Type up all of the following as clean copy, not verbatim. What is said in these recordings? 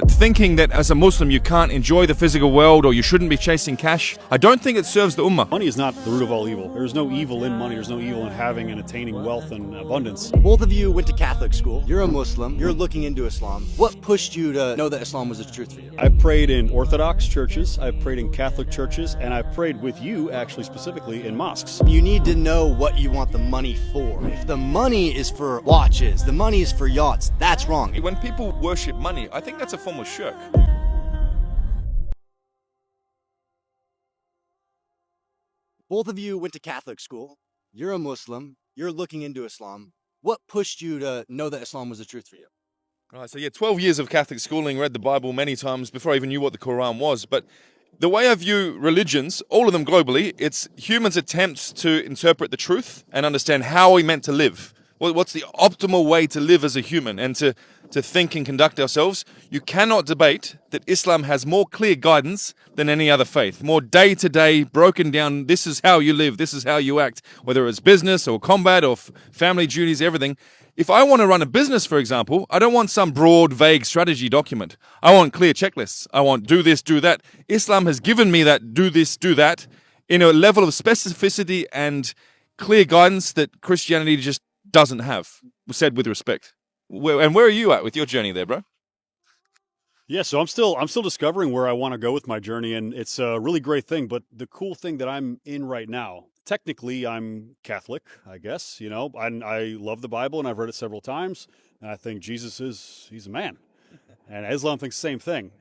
Thinking that as a Muslim you can't enjoy the physical world or you shouldn't be chasing cash, I don't think it serves the ummah. Money is not the root of all evil. There's no evil in money. There's no evil in having and attaining wealth and abundance. Both of you went to Catholic school. You're a Muslim. You're looking into Islam. What pushed you to know that Islam was the truth for you? I've prayed in Orthodox churches, I've prayed in Catholic churches, and I've prayed with you, actually specifically, in mosques. You need to know what you want the money for. If the money is for watches, the money is for yachts, that's wrong. When people worship money, I think that's a form of shirk. Both of you went to Catholic school. You're a Muslim. You're looking into Islam. What pushed you to know that Islam was the truth for you? Right, so 12 years of Catholic schooling, read the Bible many times before I even knew what the Quran was. But the way I view religions, all of them globally, it's humans' attempts to interpret the truth and understand how we're meant to live. What's the optimal way to live as a human and to think and conduct ourselves? You cannot debate that Islam has more clear guidance than any other faith. More day-to-day, broken down, this is how you live, this is how you act, whether it's business or combat or family duties, everything. If I want to run a business, for example, I don't want some broad, vague strategy document. I want clear checklists. I want do this, do that. Islam has given me that do this, do that in a level of specificity and clear guidance that Christianity just doesn't have, said with respect. And where are you at with your journey there, bro? Yeah, so I'm still discovering where I want to go with my journey, and it's a really great thing. But the cool thing that I'm in right now, technically, I'm Catholic, I guess. You know, I love the Bible, and I've read it several times. And I think he's a man, and Islam thinks the same thing.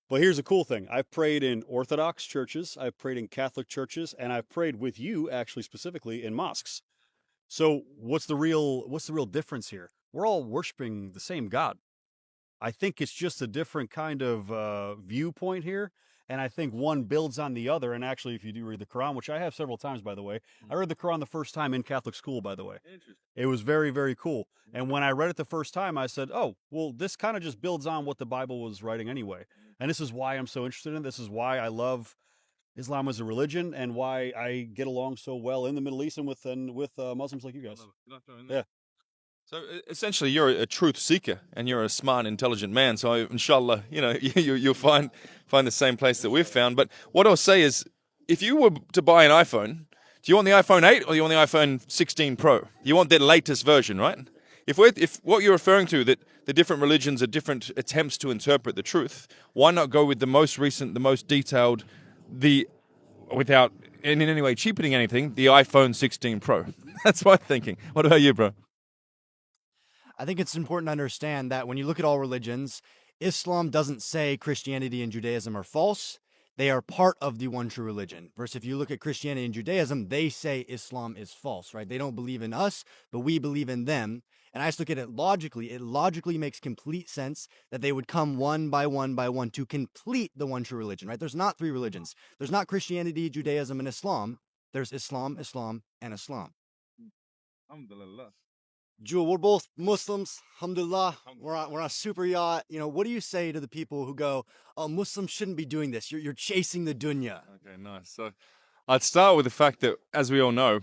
But here's the cool thing: I've prayed in Orthodox churches, I've prayed in Catholic churches, and I've prayed with you, actually specifically, in mosques. So what's the real difference here? We're all worshiping the same God. I think it's just a different kind of viewpoint here. And I think one builds on the other. And actually, if you do read the Quran, which I have several times, by the way, I read the Quran the first time in Catholic school, by the way. Interesting. It was very, very cool. And when I read it the first time, I said, oh, well, this kind of just builds on what the Bible was writing anyway. And this is why I'm so interested in it. This is why I love Islam as a religion and why I get along so well in the Middle East and with Muslims like you guys. Yeah. So essentially, you're a truth seeker and you're a smart, intelligent man. So inshallah, you'll find the same place that we've found. But what I'll say is, if you were to buy an iPhone, do you want the iPhone 8 or do you want the iPhone 16 Pro? You want the latest version, right? If what you're referring to, that the different religions are different attempts to interpret the truth, why not go with the most recent, the most detailed, without in any way cheapening anything, the iPhone 16 Pro? That's my thinking. What about you, bro? I think it's important to understand that when you look at all religions, Islam doesn't say Christianity and Judaism are false. They are part of the one true religion. Versus if you look at Christianity and Judaism, they say Islam is false, right? They don't believe in us, but we believe in them. And I just look at it logically. It logically makes complete sense that they would come one by one to complete the one true religion, right? There's not three religions. There's not Christianity, Judaism, and Islam. There's Islam, and Islam. Alhamdulillah. Jewel, we're both Muslims. Alhamdulillah. We're on a super yacht. What do you say to the people who go, "Oh, Muslims shouldn't be doing this. You're chasing the dunya." Okay, nice. So I'd start with the fact that, as we all know,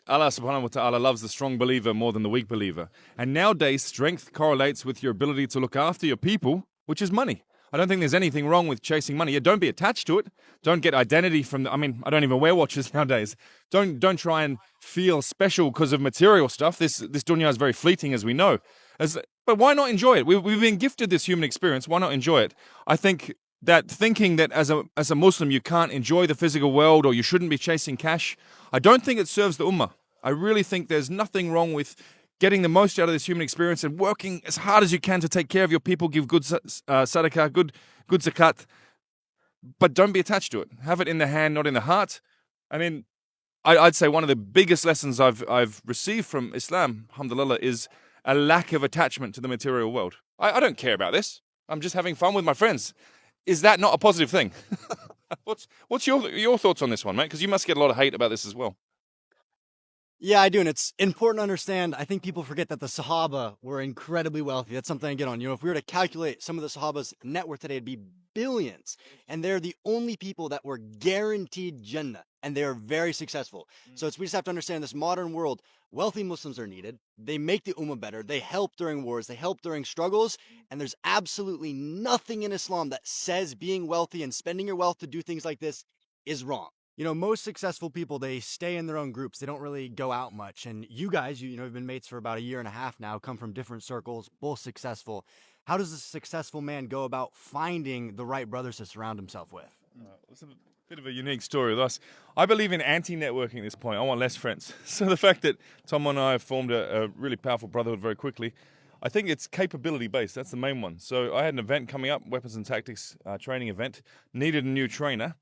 Allah subhanahu wa ta'ala loves the strong believer more than the weak believer. And nowadays, strength correlates with your ability to look after your people, which is money. I don't think there's anything wrong with chasing money. Yeah, don't be attached to it. Don't get identity from I don't even wear watches nowadays. Don't try and feel special because of material stuff. This dunya is very fleeting, as we know. But why not enjoy it? We've been gifted this human experience. Why not enjoy it? I think that thinking that as a Muslim you can't enjoy the physical world or you shouldn't be chasing cash, I don't think it serves the ummah. I really think there's nothing wrong with getting the most out of this human experience and working as hard as you can to take care of your people, give good sadaqah, good zakat, but don't be attached to it. Have it in the hand, not in the heart. I mean, I'd say one of the biggest lessons I've received from Islam, alhamdulillah, is a lack of attachment to the material world. I don't care about this. I'm just having fun with my friends. Is that not a positive thing? What's your thoughts on this one, mate? Because you must get a lot of hate about this as well. Yeah, I do. And it's important to understand. I think people forget that the Sahaba were incredibly wealthy. That's something I get on. If we were to calculate some of the Sahaba's net worth today, it'd be billions. And they're the only people that were guaranteed Jannah. and they are very successful. So we just have to understand this modern world, wealthy Muslims are needed. They make the ummah better. They help during wars. They help during struggles. And there's absolutely nothing in Islam that says being wealthy and spending your wealth to do things like this is wrong. You know, most successful people, they stay in their own groups. They don't really go out much. And you guys, you know, have been mates for about a year and a half now, come from different circles, both successful. How does a successful man go about finding the right brothers to surround himself with? It's a bit of a unique story with us. I believe in anti-networking at this point. I want less friends. So the fact that Tom and I have formed a really powerful brotherhood very quickly, I think it's capability-based. That's the main one. So I had an event coming up, weapons and tactics training event, needed a new trainer.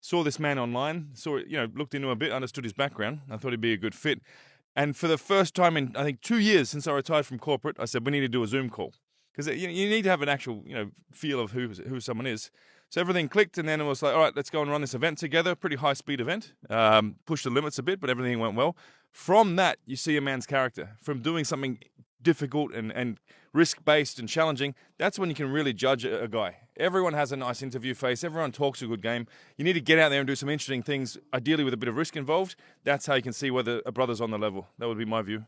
Saw this man online, looked into him a bit, understood his background. I thought he'd be a good fit. And for the first time in, I think, 2 years since I retired from corporate, I said, we need to do a Zoom call. Because you need to have an actual, feel of who someone is. So everything clicked, and then it was like, all right, let's go and run this event together. Pretty high-speed event. Pushed the limits a bit, but everything went well. From that, you see a man's character. From doing something difficult and risk-based and challenging, that's when you can really judge a guy. Everyone has a nice interview face. Everyone talks a good game. You need to get out there and do some interesting things, ideally with a bit of risk involved. That's how you can see whether a brother's on the level. That would be my view.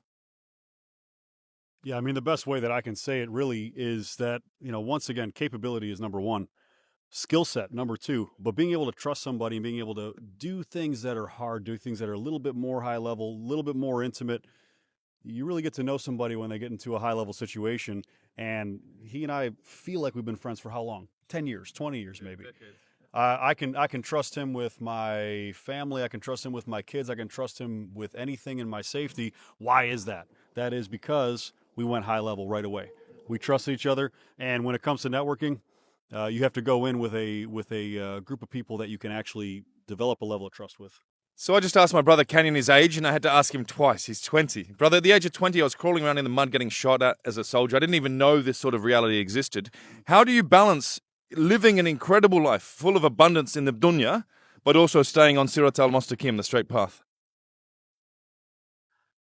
Yeah, I mean, the best way that I can say it really is that, once again, capability is number one, skill set number two, but being able to trust somebody and being able to do things that are hard, do things that are a little bit more high level, a little bit more intimate. You really get to know somebody when they get into a high level situation. And he and I feel like we've been friends for how long? 10 years, 20 years, maybe. I can trust him with my family. I can trust him with my kids. I can trust him with anything in my safety. Why is that? That is because we went high level right away. We trusted each other. And when it comes to networking, you have to go in with a group of people that you can actually develop a level of trust with. So I just asked my brother Canyon his age, and I had to ask him twice. He's 20. Brother, at the age of 20, I was crawling around in the mud getting shot at as a soldier. I didn't even know this sort of reality existed. How do you balance living an incredible life full of abundance in the dunya, but also staying on Sirat al-Mustaqim, the straight path?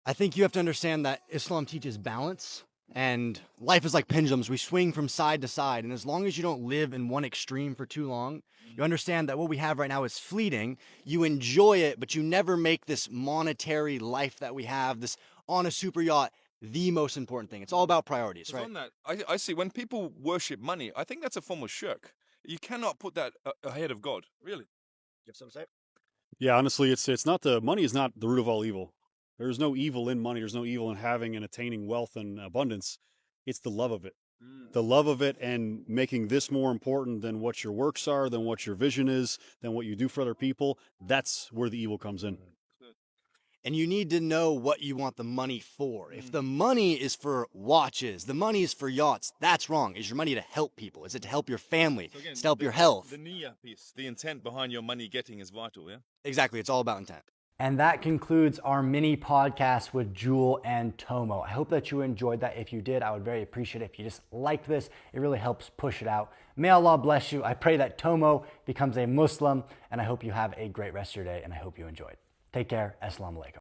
I think you have to understand that Islam teaches balance, and life is like pendulums. We swing from side to side, and as long as you don't live in one extreme for too long, you understand that what we have right now is fleeting. You enjoy it, but you never make this monetary life that we have, this on a super yacht, the most important thing. It's all about priorities, right? On that, I see when people worship money, I think that's a form of shirk. You cannot put that ahead of God, really. You have something to say? Yeah, honestly, it's not money is not the root of all evil. There's no evil in money. There's no evil in having and attaining wealth and abundance. It's the love of it. The love of it and making this more important than what your works are, than what your vision is, than what you do for other people. That's where the evil comes in. And you need to know what you want the money for. If the money is for watches, the money is for yachts, that's wrong. Is your money to help people? Is it to help your family? So again, it's to help your health. The niyyah piece, the intent behind your money getting is vital, yeah? Exactly. It's all about intent. And that concludes our mini podcast with Jewel and Tomo. I hope that you enjoyed that. If you did, I would very appreciate it if you just liked this. It really helps push it out. May Allah bless you. I pray that Tomo becomes a Muslim, and I hope you have a great rest of your day, and I hope you enjoyed. Take care. Assalamu alaikum.